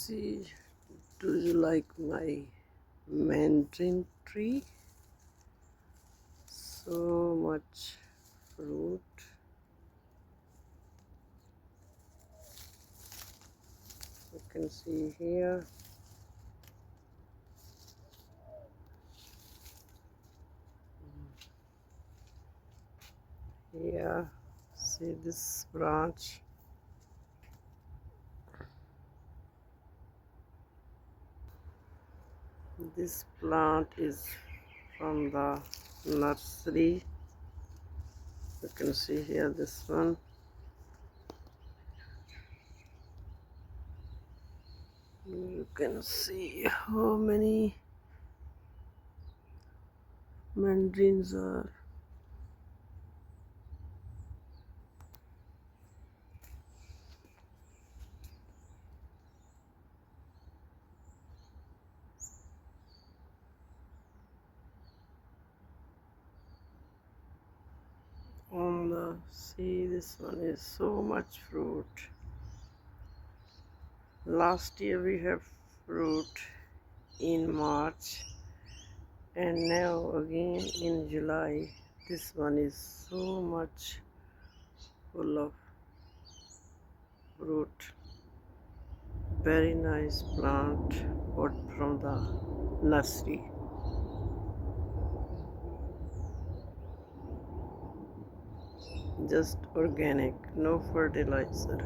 see, do you like my mandarin tree? So much fruit. You can see here. Yeah, see this branch. This plant is from the nursery. You can see here this one. You can see how many mandarins are. On the see, this one is so much fruit. Last year we have fruit in March, and now again in July. This one is so much full of fruit. Very nice plant bought from the nursery. Just organic, no fertilizer.